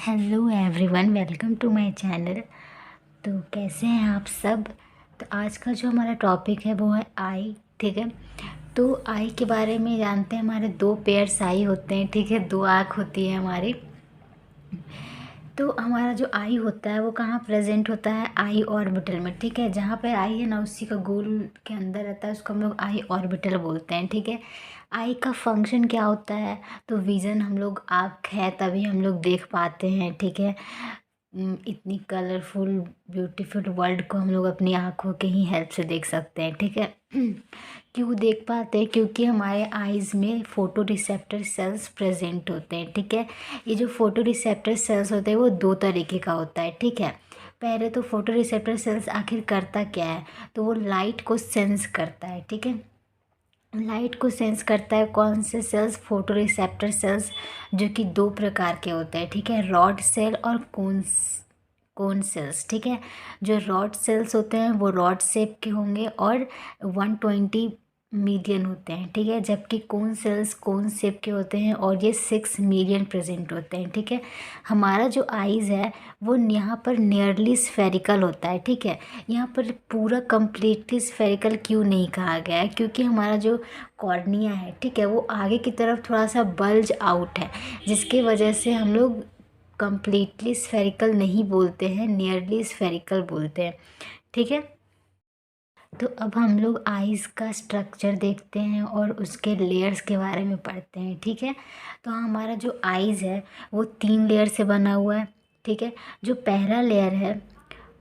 Hello everyone, welcome to my channel. तो कैसे हैं आप सब। तो आज का जो हमारा टॉपिक है वो है आई। ठीक है, तो आई के बारे में जानते हैं। हमारे दो पेयर्स आई होते हैं, ठीक है, दो आँख होती है हमारी। तो हमारा जो आई होता है वो कहाँ प्रेजेंट होता है, आई ऑर्बिटल में। ठीक है, जहाँ पे आई है ना उसी का गोल के अंदर रहता है, उसको हम लोग आई ऑर्बिटल बोलते हैं। ठीक है, आई का फंक्शन क्या होता है, तो विज़न, हम लोग आँख है तभी हम लोग देख पाते हैं। ठीक है, इतनी कलरफुल ब्यूटीफुल वर्ल्ड को हम लोग अपनी आँखों के ही हेल्प से देख सकते हैं। ठीक है, क्यों देख पाते हैं, क्योंकि हमारे आइज़ में फोटो रिसेप्टर सेल्स प्रेजेंट होते हैं। ठीक है, ये जो फोटो रिसेप्टर सेल्स होते हैं वो दो तरीके का होता है। ठीक है, पहले तो फोटो रिसेप्टर सेल्स आखिर करता क्या है, तो वो लाइट को सेंस करता है। ठीक है, लाइट को सेंस करता है कौन से सेल्स, फोटो रिसेप्टर सेल्स, जो कि दो प्रकार के होते हैं। ठीक है, रॉड सेल और कोन सेल्स। ठीक है, जो रॉड सेल्स होते हैं वो रॉड शेप के होंगे और 120 मिलियन होते हैं। ठीक है, जबकि कोन सेल्स कोन शेप के होते हैं और ये 6 मिलियन प्रेजेंट होते हैं। ठीक है, हमारा जो आइज़ है वो यहाँ पर नियरली स्फेरिकल होता है। ठीक है, यहाँ पर पूरा कंप्लीटली स्फेरिकल क्यों नहीं कहा गया है, क्योंकि हमारा जो कॉर्निया है, ठीक है, वो आगे की तरफ थोड़ा सा बल्ज आउट है, जिसकी वजह से हम लोग कंप्लीटली स्फेरिकल नहीं बोलते हैं, नियरली स्फेरिकल बोलते हैं। ठीक है, तो अब हम लोग आइज़ का स्ट्रक्चर देखते हैं और उसके लेयर्स के बारे में पढ़ते हैं। ठीक है, तो हमारा जो आइज़ है वो 3 लेयर से बना हुआ है। ठीक है, जो पहला लेयर है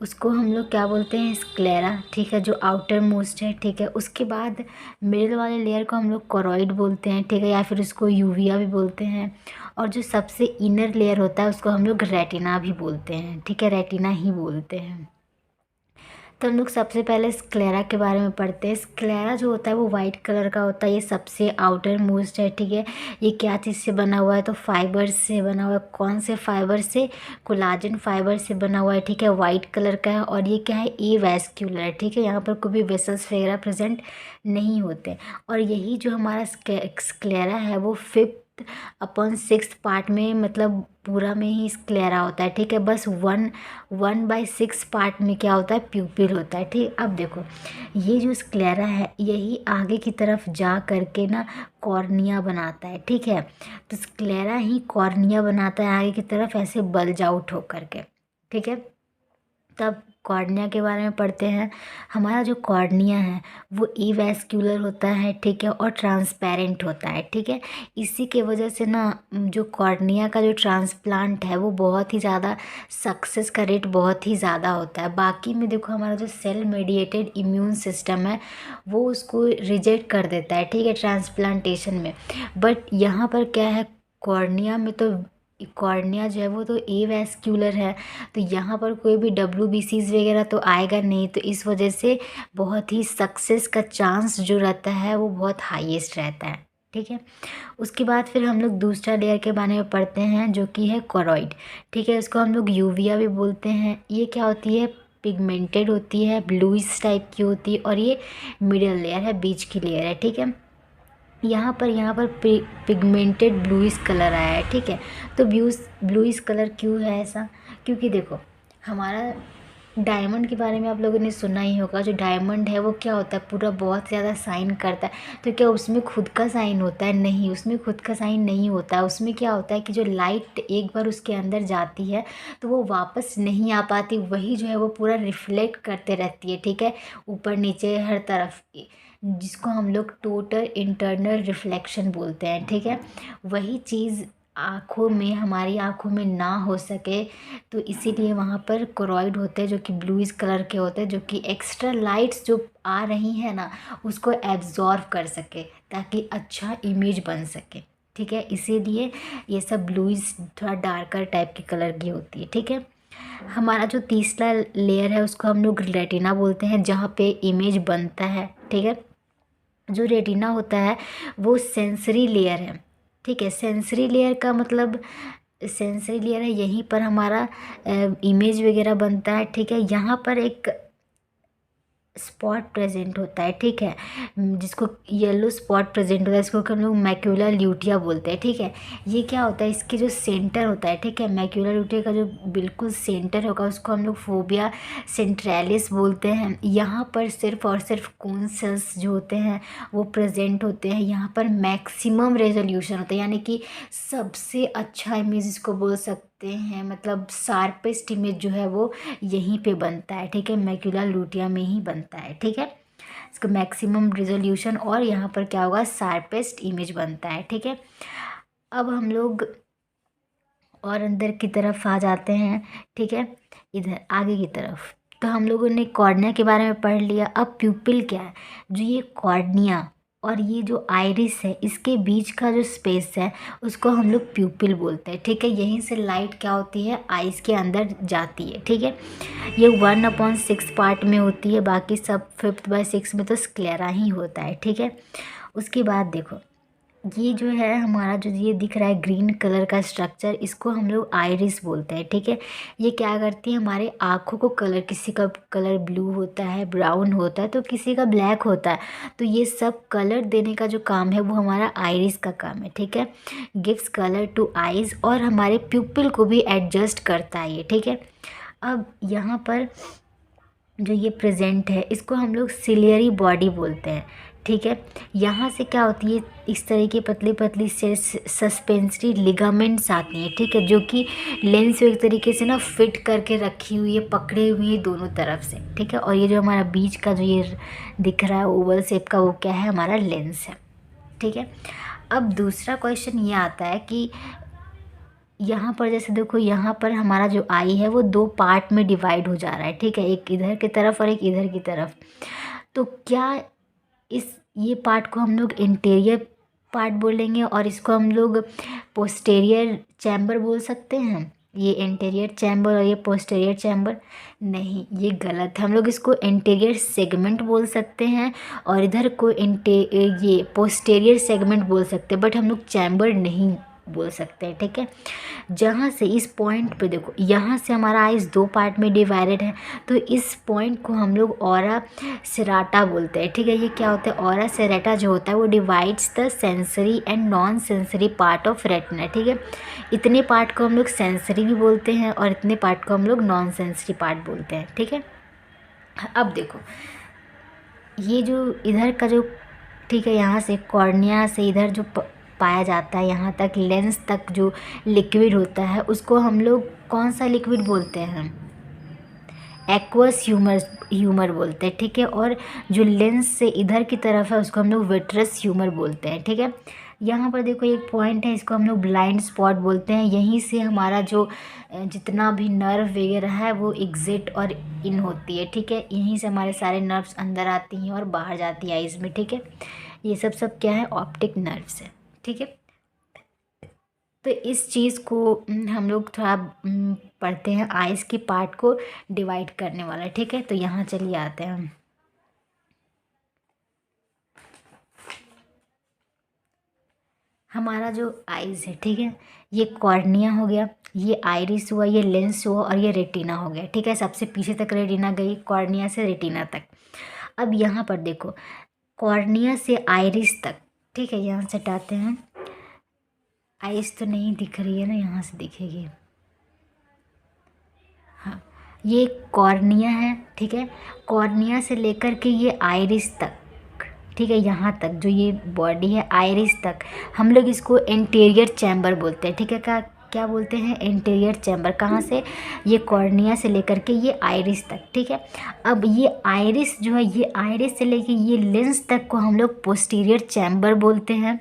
उसको हम लोग क्या बोलते हैं, स्क्लेरा। ठीक है, जो आउटर मोस्ट है। ठीक है, उसके बाद मिडिल वाले लेयर को हम लोग कोरॉइड बोलते हैं। ठीक है, या फिर उसको यूविया भी बोलते हैं। और जो सबसे इनर लेयर होता है उसको हम लोग रेटिना भी बोलते हैं। ठीक है, रेटिना ही बोलते हैं। तो हम लोग सबसे पहले स्क्लेरा के बारे में पढ़ते हैं। स्क्लेरा जो होता है वो वाइट कलर का होता है, ये सबसे आउटर मोस्ट है। ठीक है, ये क्या चीज़ से बना हुआ है, तो फाइबर से बना हुआ है। कौन से फाइबर से, कोलाजन फाइबर से बना हुआ है। ठीक है, वाइट कलर का है और ये क्या है, ए वैस्क्यूलर है। ठीक है, यहाँ पर कोई भी वेसल्स वगैरह प्रेजेंट नहीं होते। और यही जो हमारा स्क्लेरा है वो 5/6 पार्ट में, मतलब पूरा में ही स्क्लेरा होता है। ठीक है, बस 1/6 पार्ट में क्या होता है, प्यूपिल होता है। ठीक, अब देखो ये जो स्क्लेरा है यही आगे की तरफ जा करके ना कॉर्निया बनाता है। ठीक है, तो स्क्लेरा ही कॉर्निया बनाता है आगे की तरफ, ऐसे बल्ज आउट हो करके। ठीक है, तब कॉर्निया के बारे में पढ़ते हैं। हमारा जो कॉर्निया है वो इवैस्क्यूलर होता है। ठीक है, और ट्रांसपेरेंट होता है। ठीक है, इसी के वजह से ना जो कॉर्निया का जो ट्रांसप्लांट है वो बहुत ही ज़्यादा सक्सेस का रेट बहुत ही ज़्यादा होता है। बाकी में देखो हमारा जो सेल मेडिएटेड इम्यून सिस्टम है वो उसको रिजेक्ट कर देता है। ठीक है, ट्रांसप्लांटेशन में। बट यहाँ पर क्या है, कॉर्निया में तो कॉर्निया जो है वो तो एवैस्क्यूलर है, तो यहाँ पर कोई भी WBCs वगैरह तो आएगा नहीं, तो इस वजह से बहुत ही सक्सेस का चांस जो रहता है वो बहुत हाईएस्ट रहता है। ठीक है, उसके बाद फिर हम लोग दूसरा लेयर के बारे में पढ़ते हैं जो कि है कोरॉइड। ठीक है, इसको हम लोग यूविया भी बोलते हैं। ये क्या होती है, पिगमेंटेड होती है, ब्लूइश टाइप की होती है और ये मिडिल लेयर है, बीच की लेयर है। ठीक है, यहाँ पर पिगमेंटेड ब्लूइश कलर आया है। ठीक है, तो ब्लूइश कलर क्यों है ऐसा, क्योंकि देखो हमारा डायमंड के बारे में आप लोगों ने सुना ही होगा। जो डायमंड है वो क्या होता है, पूरा बहुत ज़्यादा साइन करता है। तो क्या उसमें खुद का साइन होता है, नहीं, उसमें खुद का साइन नहीं होता है। उसमें क्या होता है कि जो लाइट एक बार उसके अंदर जाती है तो वो वापस नहीं आ पाती, वही जो है वो पूरा रिफ्लेक्ट करते रहती है। ठीक है, ऊपर नीचे हर तरफ, जिसको हम लोग टोटल इंटरनल रिफ्लेक्शन बोलते हैं। ठीक है, वही चीज़ आँखों में, हमारी आँखों में ना हो सके, तो इसीलिए वहाँ पर कोरॉइड होते हैं जो कि ब्लूइश कलर के होते हैं, जो कि एक्स्ट्रा लाइट्स जो आ रही हैं ना उसको एब्जॉर्व कर सके ताकि अच्छा इमेज बन सके। ठीक है, इसीलिए ये सब ब्लूइश थोड़ा डार्कर टाइप की कलर की होती है। ठीक है, हमारा जो तीसरा लेयर है उसको हम लोग रेटिना बोलते हैं, जहाँ पे इमेज बनता है। ठीक है, जो रेटिना होता है वो सेंसरी लेयर है। ठीक है, सेंसरी लेयर का मतलब, सेंसरी लेयर है यहीं पर हमारा इमेज वगैरह बनता है। ठीक है, यहाँ पर एक स्पॉट प्रेजेंट होता है, ठीक है, जिसको येलो स्पॉट प्रेजेंट होता है, इसको हम लोग मैक्यूलर ल्यूटिया बोलते हैं, ठीक है। ये क्या होता है, इसके जो सेंटर होता है, ठीक है, मैक्यूलर ल्यूटिया का जो बिल्कुल सेंटर होगा उसको हम लोग फोबिया सेंट्रैलिस बोलते हैं। यहाँ पर सिर्फ और सिर्फ कून सेल्स जो होते हैं वो प्रेजेंट होते हैं। यहाँ पर मैक्सिमम रेजोल्यूशन होता है, यानी कि सबसे अच्छा इमेज इसको बोल सकते हैं, मतलब शार्पेस्ट इमेज जो है वो यहीं पे बनता है, ठीक है, मैक्यूलर ल्यूटिया में ही बनता है, ठीक है। इसका मैक्सिमम रिजोल्यूशन और यहाँ पर क्या होगा, शार्पेस्ट इमेज बनता है, ठीक है। अब हम लोग और अंदर की तरफ आ जाते हैं, ठीक है, इधर आगे की तरफ। तो हम लोगों ने कॉर्निया के बारे में पढ़ लिया। अब प्यूपिल क्या है, जो ये कॉर्निया और ये जो आइरिस है इसके बीच का जो स्पेस है उसको हम लोग प्यूपिल बोलते हैं, ठीक है। यहीं से लाइट क्या होती है, आइस के अंदर जाती है, ठीक है। ये 1/6 पार्ट में होती है, बाकी सब 5/6 में तो स्क्लेरा ही होता है, ठीक है। उसके बाद देखो, ये जो है हमारा जो ये दिख रहा है ग्रीन कलर का स्ट्रक्चर, इसको हम लोग आइरिस बोलते हैं, ठीक है। ये क्या करती है, हमारे आँखों को कलर, किसी का कलर ब्लू होता है, ब्राउन होता है, तो किसी का ब्लैक होता है, तो ये सब कलर देने का जो काम है वो हमारा आइरिस का काम है, ठीक है। गिव्स कलर टू आइज और हमारे प्यूपिल को भी एडजस्ट करता है ये, ठीक है। अब यहाँ पर जो ये प्रेजेंट है इसको हम लोग सिलियरी बॉडी बोलते हैं, ठीक है। यहाँ से क्या होती है, इस तरह की पतली पतली से सस्पेंसरी लिगामेंट्स आती हैं, ठीक है, जो कि लेंस को एक तरीके से ना फिट करके रखी हुई है, पकड़े हुई है दोनों तरफ से, ठीक है। और ये जो हमारा बीच का जो ये दिख रहा है ओवल शेप का, वो क्या है, हमारा लेंस है, ठीक है। अब दूसरा क्वेश्चन ये आता है कि यहाँ पर जैसे देखो, यहाँ पर हमारा जो आई है वो 2 पार्ट में डिवाइड हो जा रहा है, ठीक है, एक इधर की तरफ और एक इधर की तरफ। तो क्या इस ये पार्ट को हम लोग इंटीरियर पार्ट बोलेंगे और इसको हम लोग पोस्टेरियर चैम्बर बोल सकते हैं, ये इंटीरियर चैम्बर और ये पोस्टेरियर चैम्बर? नहीं, ये गलत है। हम लोग इसको इंटीरियर सेगमेंट बोल सकते हैं और इधर को ये पोस्टेरियर सेगमेंट बोल सकते हैं, बट हम लोग चैम्बर नहीं बोल सकते हैं, ठीक है। जहाँ से इस पॉइंट पे देखो, यहाँ से हमारा आइस 2 पार्ट में डिवाइडेड है, तो इस पॉइंट को हम लोग ऑरा सेराटा बोलते हैं, ठीक है। ये क्या होता है, ऑरा सेराटा जो होता है वो divides the sensory and non sensory part of retina, ठीक है। इतने पार्ट को हम लोग सेंसरी भी बोलते हैं और इतने पार्ट को हम लोग नॉन सेंसरी पार्ट बोलते हैं, ठीक है। अब देखो, ये जो इधर का जो, ठीक है, यहाँ से कॉर्निया से इधर जो पाया जाता है, यहाँ तक लेंस तक जो लिक्विड होता है उसको हम लोग कौन सा लिक्विड बोलते हैं, एक्वस ह्यूमर बोलते हैं, ठीक है। और जो लेंस से इधर की तरफ है उसको हम लोग विट्रस ह्यूमर बोलते हैं, ठीक है। यहाँ पर देखो एक पॉइंट है, इसको हम लोग ब्लाइंड स्पॉट बोलते हैं। यहीं से हमारा जो जितना भी नर्व वगैरह है वो एग्जिट और इन होती है, ठीक है। यहीं से हमारे सारे नर्व्स अंदर आती हैं और बाहर जाती है आइज़ में, ठीक है। ये सब क्या है, ऑप्टिक नर्व्स है, ठीक है। तो इस चीज़ को हम लोग थोड़ा पढ़ते हैं, आइस की पार्ट को डिवाइड करने वाला, ठीक है। तो यहाँ चलिए आते हैं हम, हमारा जो आइज़ है, ठीक है, ये कॉर्निया हो गया, ये आइरिस हुआ, ये लेंस हुआ और ये रेटिना हो गया, ठीक है। सबसे पीछे तक रेटिना गई, कॉर्निया से रेटिना तक। अब यहाँ पर देखो, कॉर्निया से आइरिस तक, ठीक है, यहाँ से हटाते हैं, आइस तो नहीं दिख रही है ना, यहाँ से दिखेगी, हाँ, ये कॉर्निया है, ठीक है। कॉर्निया से लेकर के ये आइरिस तक, ठीक है, यहाँ तक जो ये बॉडी है आइरिस तक, हम लोग इसको इंटीरियर चैम्बर बोलते हैं, ठीक है। क्या बोलते हैं, इंटीरियर चैम्बर। कहाँ से, ये कॉर्निया से लेकर के ये आइरिस तक, ठीक है। अब ये आइरिस जो है, ये आइरिस से लेके ये लेंस तक को हम लोग पोस्टीरियर चैम्बर बोलते हैं,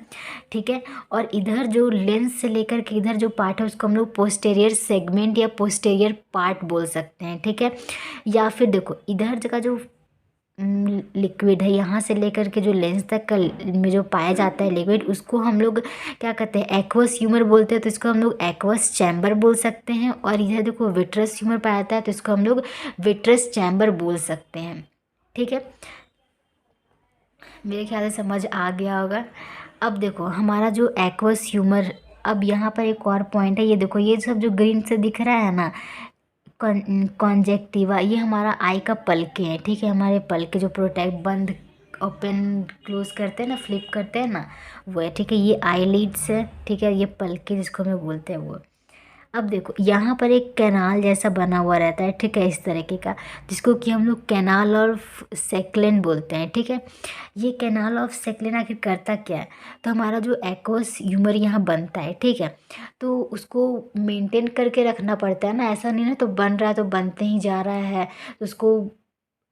ठीक है। और इधर जो लेंस से लेकर के इधर जो पार्ट है उसको हम लोग पोस्टीरियर सेगमेंट या पोस्टीरियर पार्ट बोल सकते हैं, ठीक है। या फिर देखो, इधर जगह जो लिक्विड है, यहाँ से लेकर के जो लेंस तक का में जो पाया जाता है लिक्विड, उसको हम लोग क्या कहते हैं, एक्वस ह्यूमर बोलते हैं, तो इसको हम लोग एक्वस चैम्बर बोल सकते हैं। और इधर देखो विट्रस ह्यूमर पाया जाता है, तो इसको हम लोग विट्रस चैम्बर बोल सकते हैं, ठीक है। मेरे ख्याल से समझ आ गया होगा। अब देखो हमारा जो एक्वस ह्यूमर, अब यहाँ पर एक और पॉइंट है, ये देखो, ये सब जो ग्रीन से दिख रहा है ना, कॉन्जेक्टिवा, ये हमारा आई का पलके हैं, ठीक है, हमारे पलके जो प्रोटेक्ट बंद ओपन क्लोज करते हैं ना, फ्लिप करते हैं ना, वो है, ठीक है। ये आईलिड्स है, ठीक है, ये पलके जिसको हमें बोलते हैं वो। अब देखो यहाँ पर एक कैनाल जैसा बना हुआ रहता है, ठीक है, इस तरीके का, जिसको कि हम लोग कैनाल ऑफ सेक्लेन बोलते हैं, ठीक है। ये कैनाल ऑफ सेक्लेन आखिर करता क्या है, तो हमारा जो एक्वस ह्यूमर यहाँ बनता है, ठीक है, तो उसको मेंटेन करके रखना पड़ता है ना, ऐसा नहीं ना तो बन रहा है तो बनते ही जा रहा है, तो उसको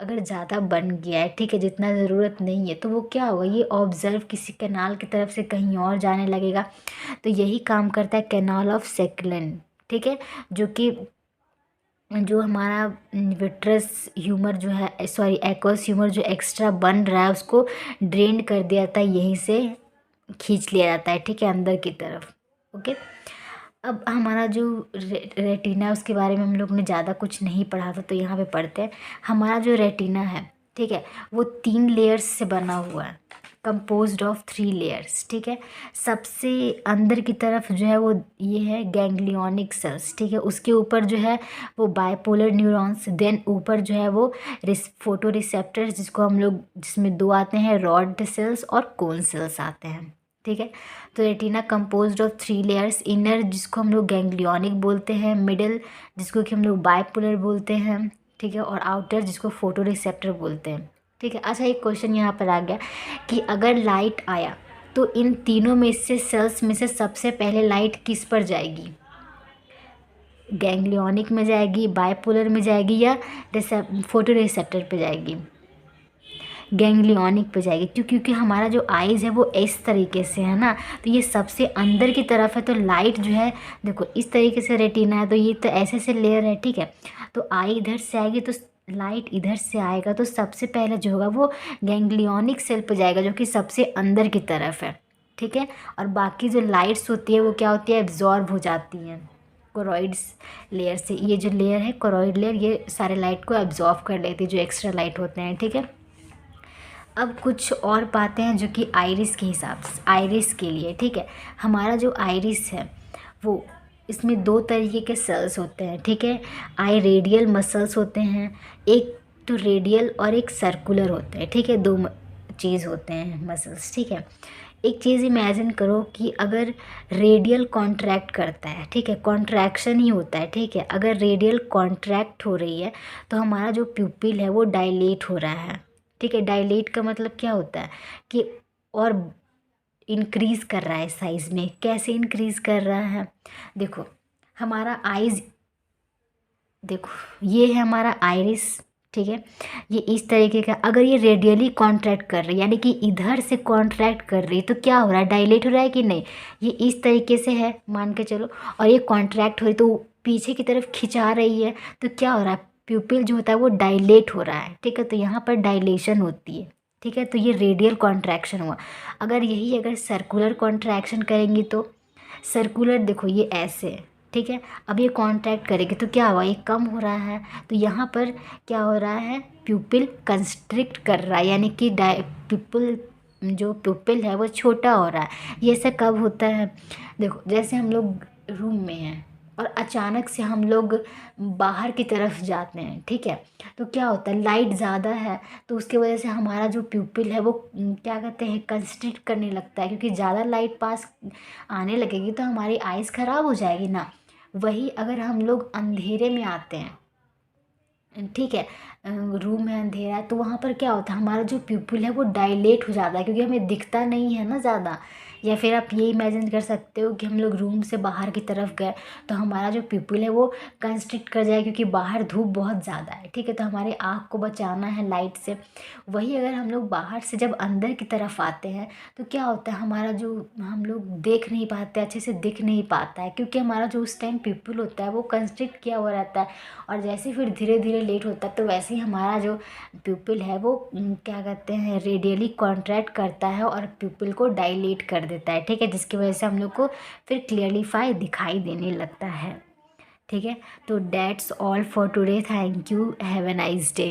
अगर ज़्यादा बन गया है, ठीक है, जितना ज़रूरत नहीं है, तो वो क्या होगा, ये ऑब्जर्व किसी कैनाल की तरफ से कहीं और जाने लगेगा। तो यही काम करता है कैनाल ऑफ सेक्लेन, ठीक है, जो कि जो हमारा विट्रस ह्यूमर जो है, सॉरी एक्वस ह्यूमर जो एक्स्ट्रा बन रहा है उसको ड्रेन कर दिया जाता है, यहीं से खींच लिया जाता है, ठीक है, अंदर की तरफ। ओके, अब हमारा जो रेटिना है उसके बारे में हम लोग ने ज़्यादा कुछ नहीं पढ़ा था, तो यहाँ पे पढ़ते हैं। हमारा जो रेटिना है, ठीक है, वो 3 लेयर्स से बना हुआ है, कंपोज्ड ऑफ 3 लेयर्स, ठीक है। सबसे अंदर की तरफ जो है वो ये है गैंग्लियोनिक सेल्स, ठीक है, उसके ऊपर जो है वो बाइपोलर न्यूरॉन्स, देन ऊपर जो है वो फोटो रिसेप्टर्स, जिसको हम लोग, जिसमें 2 आते हैं, रॉड सेल्स और कोन सेल्स आते हैं, ठीक है। तो retina composed of 3 layers, inner जिसको हम लोग गैंग्लियोनिक बोलते हैं, मिडल जिसको कि हम लोग बाइपोलर बोलते हैं, ठीक है, और आउटर जिसको फोटो रिसेप्टर बोलते हैं, ठीक है। अच्छा, एक क्वेश्चन यहाँ पर आ गया कि अगर लाइट आया तो इन तीनों में से सेल्स में से सबसे पहले लाइट किस पर जाएगी, गैंग्लियोनिक में जाएगी, बाइपोलर में जाएगी, या फोटो रिसेप्टर पे जाएगी, गैंग्लियोनिक पे जाएगी। क्योंकि हमारा जो आइज़ है वो इस तरीके से है ना, तो ये सबसे अंदर की तरफ है, तो लाइट जो है देखो इस तरीके से रेटिना है, तो ये तो ऐसे से लेयर है, ठीक है, तो आई इधर से आएगी तो लाइट इधर से आएगा, तो सबसे पहले जो होगा वो गैंग्लियोनिक सेल पे जाएगा, जो कि सबसे अंदर की तरफ है, ठीक है। और बाकी जो लाइट्स होती है वो क्या होती है, एब्जॉर्ब हो जाती हैं कोरोइड्स लेयर से। ये जो लेयर है कोरोइड लेयर, ये सारे लाइट को एब्जॉर्ब कर लेती है, जो एक्स्ट्रा लाइट होते हैं, ठीक है। अब कुछ और बातें हैं जो कि आइरिस के हिसाब से, आइरिस के लिए, ठीक है, हमारा जो आइरिस है वो, इसमें 2 तरीके के सेल्स होते हैं, ठीक है। आई रेडियल मसल्स होते हैं, एक तो रेडियल और एक सर्कुलर होते हैं, ठीक है, 2 चीज़ होते हैं मसल्स, ठीक है। एक चीज़ इमेजिन करो कि अगर रेडियल कॉन्ट्रैक्ट करता है, ठीक है, कॉन्ट्रैक्शन ही होता है, ठीक है, अगर रेडियल कॉन्ट्रैक्ट हो रही है तो हमारा जो प्यूपिल है वो डायलेट हो रहा है, ठीक है। डायलेट का मतलब क्या होता है कि और इंक्रीज़ कर रहा है साइज़ में। कैसे इंक्रीज़ कर रहा है, देखो हमारा आइज़, देखो ये है हमारा आइरिस, ठीक है, ये इस तरीके का, अगर ये रेडियली कॉन्ट्रैक्ट कर रही है यानी कि इधर से कॉन्ट्रैक्ट कर रही है, तो क्या हो रहा है, डायलेट हो रहा है कि नहीं, ये इस तरीके से है मान के चलो, और ये कॉन्ट्रैक्ट हो रही तो पीछे की तरफ खिंचा रही है, तो क्या हो रहा है, प्यूपिल जो होता है वो डायलेट हो रहा है, ठीक है, तो यहाँ पर डायलेशन होती है, ठीक है, तो ये रेडियल कॉन्ट्रैक्शन हुआ। अगर यही अगर सर्कुलर कॉन्ट्रैक्शन करेंगी तो सर्कुलर, देखो ये ऐसे है, ठीक है, अब ये कॉन्ट्रैक्ट करेगी तो क्या हुआ, ये कम हो रहा है, तो यहाँ पर क्या हो रहा है, प्यूपिल कंस्ट्रिक्ट कर रहा है, यानी कि प्यूपिल, जो प्यूपिल है वो छोटा हो रहा है। ये ऐसा कब होता है, देखो जैसे हम लोग रूम में हैं और अचानक से हम लोग बाहर की तरफ जाते हैं, ठीक है, तो क्या होता है, लाइट ज़्यादा है तो उसकी वजह से हमारा जो प्यूपिल है वो क्या कहते हैं, कंस्ट्रिक्ट करने लगता है, क्योंकि ज़्यादा लाइट पास आने लगेगी तो हमारी आइज़ ख़राब हो जाएगी ना। वही अगर हम लोग अंधेरे में आते हैं, ठीक है, रूम में अंधेरा है, तो वहाँ पर क्या होता है, हमारा जो प्यूपिल है वो डायलेट हो जाता है, क्योंकि हमें दिखता नहीं है ना ज़्यादा। या फिर आप ये इमेजिन कर सकते हो कि हम लोग रूम से बाहर की तरफ गए तो हमारा जो प्यूपिल है वो कंस्ट्रिक्ट कर जाए, क्योंकि बाहर धूप बहुत ज़्यादा है, ठीक है, तो हमारे आँख को बचाना है लाइट से। वही अगर हम लोग बाहर से जब अंदर की तरफ आते हैं तो क्या होता है, हमारा जो, हम लोग देख नहीं पाते, अच्छे से दिख नहीं पाता है, क्योंकि हमारा जो उस टाइम प्यूपिल होता है वो कंस्ट्रिक्ट किया हुआ रहता है। और जैसे फिर धीरे धीरे लेट होता है तो वैसे ही हमारा जो प्यूपिल है वो क्या कहते हैं, रेडियली कॉन्ट्रैक्ट करता है और प्यूपिल को डायलेट कर देता है, ठीक है, जिसकी वजह से हम लोग को फिर क्लियरिफाई दिखाई देने लगता है, ठीक है। तो that's all for today, thank you, have a nice day.